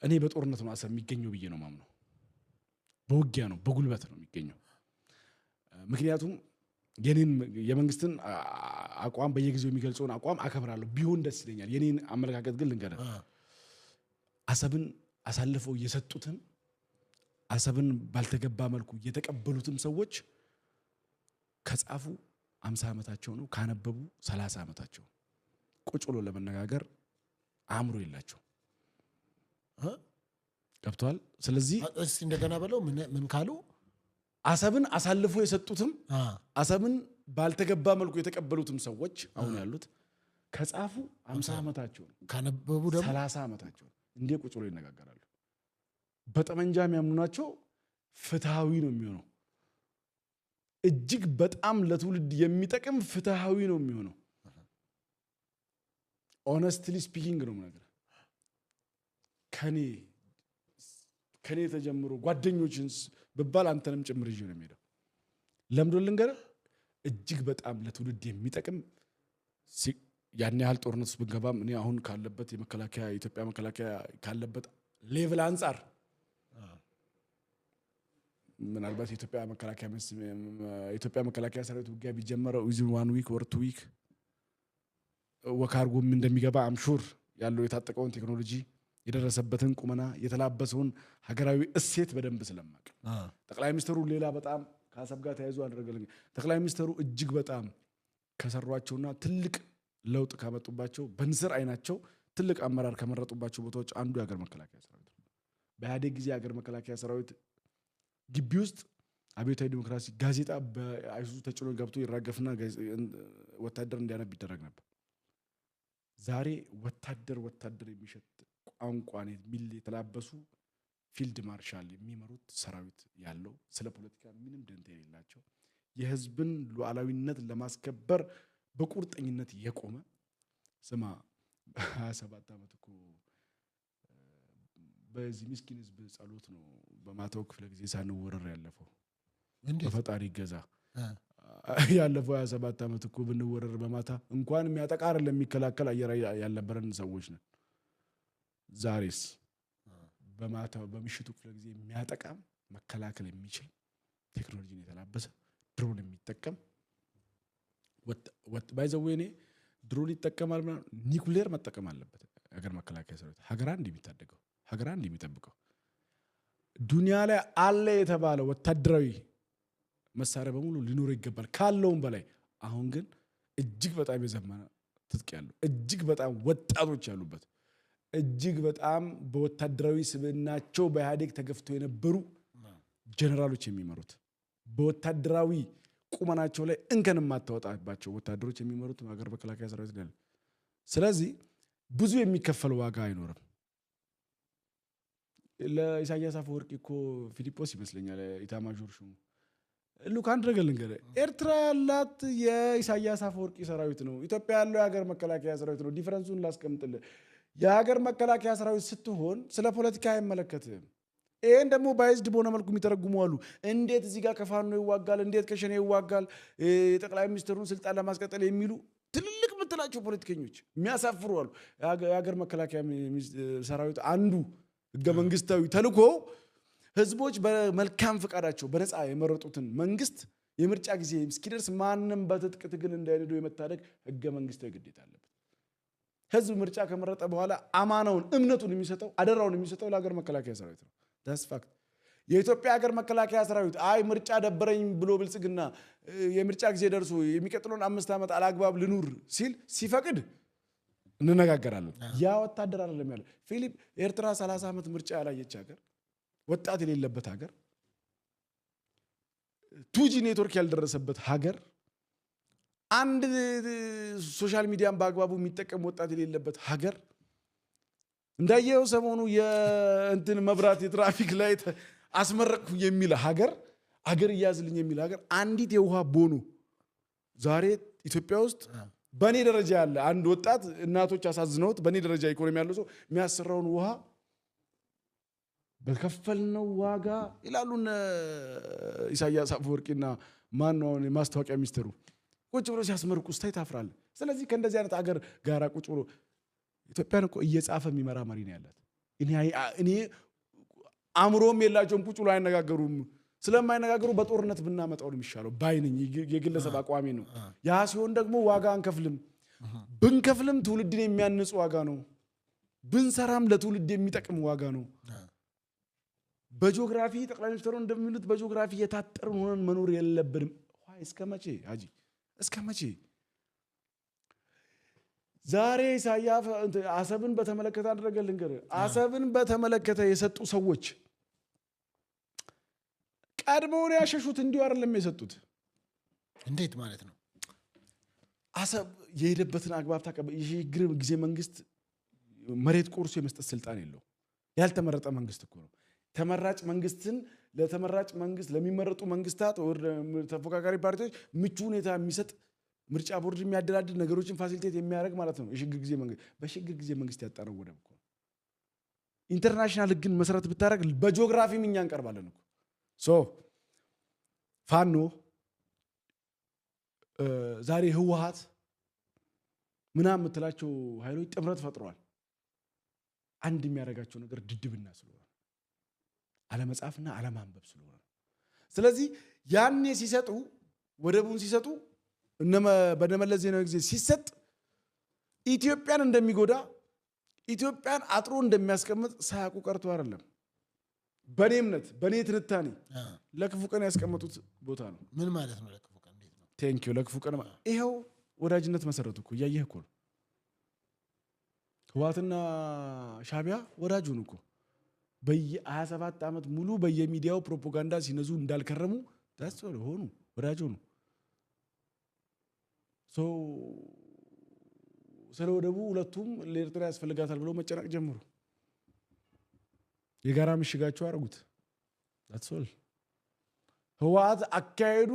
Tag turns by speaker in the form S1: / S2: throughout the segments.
S1: እኔ በጦርነት ነው አሰብ የሚገኘው ብዬ ነው ማምነው በውጊያ ነው በጉልበት ነው የሚገኘው ምክንያቱም የኔን የመንግስትን አቋም በየጊዜው የሚገልጸውን አቋም አከብራለሁ ቢሆን ደስ ይለኛል የኔን አመለካከት ግን ልንገር አሰብን አሳልፈው የሰጡትን አሰብን ባልተገባ መልኩ የተቀበሉትን ሰዎች ከጻፉ 50 ዓመታቸው ነው ካነበቡ 30 ዓመታቸው ቁጭ ብሎ ለመነጋገር አእምሮ የላቸው ገብቷል ስለዚህ
S2: እስቲ እንደገና በለው ምን ካሉ
S1: አሰብን አሳልፎ የሰጡትም አሰብን ባልተገባ መልኩ የተቀበሉትም ሰዎች አሁን ያሉት ከጻፉ 50 ዓመታቸው
S2: ካነበቡ ደግሞ
S1: 30 ዓመታቸው እንዴ ቁጭ ብሎ ይነጋገራሉ በጠመንጃ የሚያምኑናቸው ፍትሃዊ ነው የሚሆነው እጅግ በጣም ለትውልድ የሚጠቅም ፍትሃዊ ነው የሚሆነው honestly speaking ነው ነገር ከኔ ተጀምሮ ጓደኞችንስ በባል አንተንም ጭምር ይዤ ነው የሚሄደው ለምዶል ልንገር እጅግ በጣም ለትውልድ የሚጠቅም ያን ያህል ጦርነት ውስጥ ብንገባም እኔ አሁን ካለበት የመከላከያ ኢትዮጵያ መከላከያ ካለበት ሌቭል አንፃር ምናልባት ኢትዮጵያ መከላከያ ሰራዊት ውጊያ ቢጀመረው within 1 week or 2 week ወካርጎም እንደሚገባ አምሹር ያለው የታጠቀውን ቴክኖሎጂ የደረሰበትን ቁመና የተላበሰውን ሀገራዊ እሴት በደንብ ስለማቅ ጠቅላይ ሚኒስትሩ ሌላ በጣም ከአሰብ ጋር ተያይዞ አደረገልኝ ጠቅላይ ሚኒስትሩ እጅግ በጣም ከሰሯቸውና ትልቅ ለውጥ ካመጡባቸው በንስር አይናቸው ትልቅ አመራር ከመረጡባቸው ቦታዎች አንዱ የሀገር መከላከያ ሰራዊት በኢህአዴግ ጊዜ የሀገር መከላከያ ሰራዊት ግቢ ውስጥ አብዮታዊ ዲሞክራሲ ጋዜጣ በአይሱዙ ተጭኖ ገብቶ ይራገፍና ወታደር እንዲያነብ ይደረግ ነበር ዛሬ ወታደር የሚሸት ቋንቋን የሚል የተላበሱ ፊልድ ማርሻል የሚመሩት ሰራዊት ያለው ስለ ፖለቲካ ምንም ደንታ የሌላቸው የህዝብን ሉዓላዊነት ለማስከበር በቁርጠኝነት የቆመ ስማ 27 ዓመት እኮ በዚህ ምስኪን ህዝብ ጸሎት ነው በማታው ክፍለ ጊዜ ሳንወረር ያለፈው በፈጣሪ ገዛ ያለፈው 27 ዓመት እኮ ብንወረር በማታ እንኳን የሚያጠቃር ለሚከላከል አየር ያልነበረን ሰዎች ነን ዛሬስ በማታው በምሽቱ ክፍለ ጊዜ የሚያጠቃም መከላከል የሚችል ቴክኖሎጂን የተላበሰ ድሮን የሚጠቀም ባይዘዌኔ ድሮን ይጠቀማል ኒኩሌር መጠቀም አለበት ሀገር መከላከያ ሰራዊት ሀገራ እንደሚታደገው ሀገራ እንደሚጠብቀው ዱንያ ላይ አለ የተባለ ወታደራዊ መሳሪያ በሙሉ ሊኖር ይገባል ካለውም በላይ አሁን ግን እጅግ በጣም የዘመነ ትጥቅ ያለው እጅግ በጣም ወጣቶች ያሉበት እጅግ በጣም በወታደራዊ ስብዕናቸው በኢህአዴግ ተገፍተው የነበሩ ጀነራሎች የሚመሩት በወታደራዊ ቁመናቸው ላይ እንከን ማታወጣባቸው ወታደሮች የሚመሩት ሀገር መከላከያ ሰራዊት ነው ስለዚህ ብዙ የሚከፈል ዋጋ አይኖርም ለኢሳያስ አፈወርቂ እኮ ፊሊጶስ ይመስለኛል ኢታማዦር ሹሙ ሉክ አንድ ነገር ልንገር ኤርትራ ያላት የኢሳያስ አፈወርቂ ሰራዊት ነው ኢትዮጵያ ያለው የሀገር መከላከያ ሰራዊት ነው ዲፈረንሱን ላስቀምጥልህ የሀገር መከላከያ ሰራዊት ስትሆን ስለ ፖለቲካ አይመለከትም ይሄን ደግሞ ባይዝድ በሆነ መልኩ የሚተረጉሙ አሉ እንዴት እዚህ ጋር ከፋኖ ይዋጋል እንዴት ከሸኔ ይዋጋል የጠቅላይ ሚኒስትሩን ስልጣን ለማስቀጠል የሚሉ ትልልቅ ምትላቸው ፖለቲከኞች የሚያሳፍሩ አሉ የሀገር መከላከያ ሰራዊት አንዱ ህገ መንግስታዊ ተልኮ ህዝቦች በመልካም ፍቃዳቸው በነፃ የመረጡትን መንግስት የምርጫ ጊዜ እስኪደርስ ማንንም በትጥቅ ትግል እንዳይነዱ የመታደግ ህገ መንግስታዊ ግዴታ አለበት ህዝብ ምርጫ ከመረጠ በኋላ አማናውን እምነቱን የሚሰጠው አደራውን የሚሰጠው ለሀገር መከላከያ ሰራዊት ነው that's fact የኢትዮጵያ ሀገር መከላከያ ሰራዊት አይ ምርጫ ደበረኝ ብሎ ብልጽግና የምርጫ ጊዜ ደርሶ የሚቀጥለውን 5 ዓመት አላግባብ ልኑር ሲል ሲፈቅድ እንነጋገራለን ያ ወታደር አይደለም ያለው ፊሊፕ ኤርትራ 30 ዓመት ምርጫ ያላየች ሀገር ወጣት የሌለበት ሀገር 2G ኔትወርክ ያልደረሰበት ሀገር አንድ ሶሻል ሚዲያን በአግባቡ የሚጠቀም ወጣት የሌለበት ሀገር እንዳየው ሰሞኑ የእንትን መብራት የትራፊክ ላይት አስመረቅኩ የሚል ሀገር ይያዝልኝ የሚል ሀገር አንዲት የውሃ ቦኑ ዛሬ ኢትዮጵያ ውስጥ በኔ ደረጃ ያለ አንድ ወጣት እናቶች አሳዝነውት በኔ ደረጃ ኢኮኖሚ ያለው ሰው የሚያሰራውን ውሃ በከፈልነው ዋጋ ይላሉን ኢሳያስ አፈወርቂና ማንነው የማስታወቂያ ሚኒስትሩ ቁጭ ብሎ ሲያስመርቁ ስታይ ታፍራለህ ስለዚህ ከእንደዚህ አይነት ሀገር ጋራ ቁጭ ብሎ ኢትዮጵያን እኮ እየጻፈ የሚመራ መሪ ነው ያላት እኔ አእምሮም የላቸውም ቁጭ ብሎ አይነጋገሩም። ስለማይነጋገሩ በጦርነት ብናመጣው ነው የሚሻለው ባይነኝ የግለሰብ አቋሚ ነው። ያ ሲሆን ደግሞ ዋጋ አንከፍልም። ብንከፍልም ትውልድን የሚያንጽ ዋጋ ነው። ብንሰራም ለትውልድ የሚጠቅም ዋጋ ነው። በጂኦግራፊ ጠቅላይ ሚኒስትሩ እንደሚሉት በጂኦግራፊ የታጠርን ሆነን መኖር የለብንም። እስከ መቼ ሀጂ እስከ መቼ? ዛሬ ኢሳያስ አሰብን በተመለከተ አደረገ ልንገርህ። አሰብን በተመለከተ የሰጡ ሰዎች ቀድሞውን ያሸሹት እንዲሁ አይደለም የሰጡት።
S2: እንዴት ማለት ነው?
S1: አሰብ የሄደበትን አግባብ የሽግግር ጊዜ መንግስት መሬት ቆርሶ የመስጠት ስልጣን የለው። ያልተመረጠ መንግስት እኮ ነው። ተመራጭ መንግስትን ለተመራጭ መንግስት ለሚመረጡ መንግስታት ወደ ተፎካካሪ ፓርቲዎች ምቹ ሁኔታ የሚሰጥ ምርጫ ቦርድ የሚያደላድል ነገሮችን ፋሲሊቴት የሚያደርግ ማለት ነው የሽግግር ጊዜ መንግስት። በሽግግር ጊዜ መንግስት ያጣረው ወደብ እኮ ኢንተርናሽናል ህግን መሰረት ብታደርግ በጂኦግራፊም እኛ እንቀርባለን እኮ። ፋኖ ዛሬ ህወሓት ምናምን የምትላቸው ኃይሎች ጥምረት ፈጥረዋል። አንድ የሚያደርጋቸው ነገር ድድብና ስለሆነ አለመጻፍና አለማንበብ ስለሆነ። ስለዚህ ያኔ ሲሰጡ ወደቡን ሲሰጡ በነመለስ ዜናዊ ጊዜ ሲሰጥ ኢትዮጵያን እንደሚጎዳ ኢትዮጵያን አጥሮ እንደሚያስቀምጥ ሳያውቁ ቀርቶ አይደለም። በኔ እምነት በኔ ትንታኔ ለክፉ ቀን ያስቀመጡት ቦታ ነው።
S2: ምን ማለት ነው ለክፉ ቀን? እንዴት ነው?
S1: ቴንኪው ለክፉ ቀን ይሄው ወዳጅነት መሰረቱ እኮ እያየህ እኮ ነው። ህወሓትና ሻዕቢያ ወዳጁን እኮ በየ27 ዓመት ሙሉ በየሚዲያው ፕሮፓጋንዳ ሲነዙ እንዳልከረሙ ታስበው ሆኑ ወዳጁ ነው። ስለ ወደቡ ሁለቱም ለኤርትራ ያስፈልጋታል ብለው መጨነቅ ጀምሩ። የጋራ ምሽጋቸው አደረጉት። ታስበው ህወሓት አካሄዱ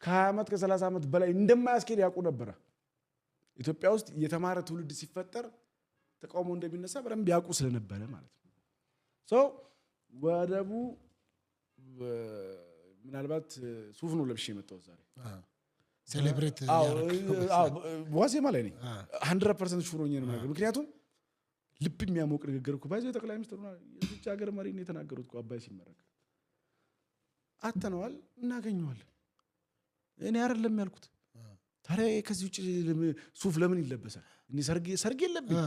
S1: ከ20 ዓመት ከ30 ዓመት በላይ እንደማያስኬድ ያውቁ ነበረ። ኢትዮጵያ ውስጥ የተማረ ትውልድ ሲፈጠር ተቃውሞ እንደሚነሳ በደንብ ያውቁ ስለነበረ ማለት ነው። ወደቡ ምናልባት ሱፍ ነው ለብሼ የመጣሁት ዛሬ
S2: ሴሌብሬት
S1: ዋዜማ ላይ ነኝ። 100% ሹሮኝ ነው ነገር። ምክንያቱም ልብ የሚያሞቅ ንግግር እኮ ባይዘው ጠቅላይ ሚኒስትሩ የዚች ሀገር መሪ ነው የተናገሩት እኮ አባይ ሲመረቅ አተነዋል እናገኘዋለን። እኔ አይደለም ያልኩት። ታዲያ ከዚህ ውጭ ሱፍ ለምን ይለበሳል? እኔ ሰርግ የለብኝ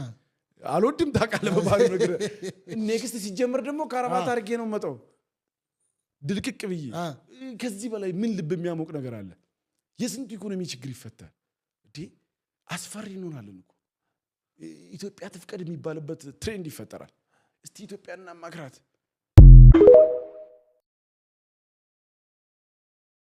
S1: አልወድም ታውቃለህ። በባህሪ ነገር ኔክስት ሲጀምር ደግሞ ካራባት አድርጌ ነው መጣው ድልቅቅ ብዬ። ከዚህ በላይ ምን ልብ የሚያሞቅ ነገር አለ? የስንቱ ኢኮኖሚ ችግር ይፈታል እንዴ? አስፈሪ እንሆናለን እኮ። ኢትዮጵያ ትፍቀድ የሚባልበት ትሬንድ ይፈጠራል። እስቲ ኢትዮጵያና ማክራት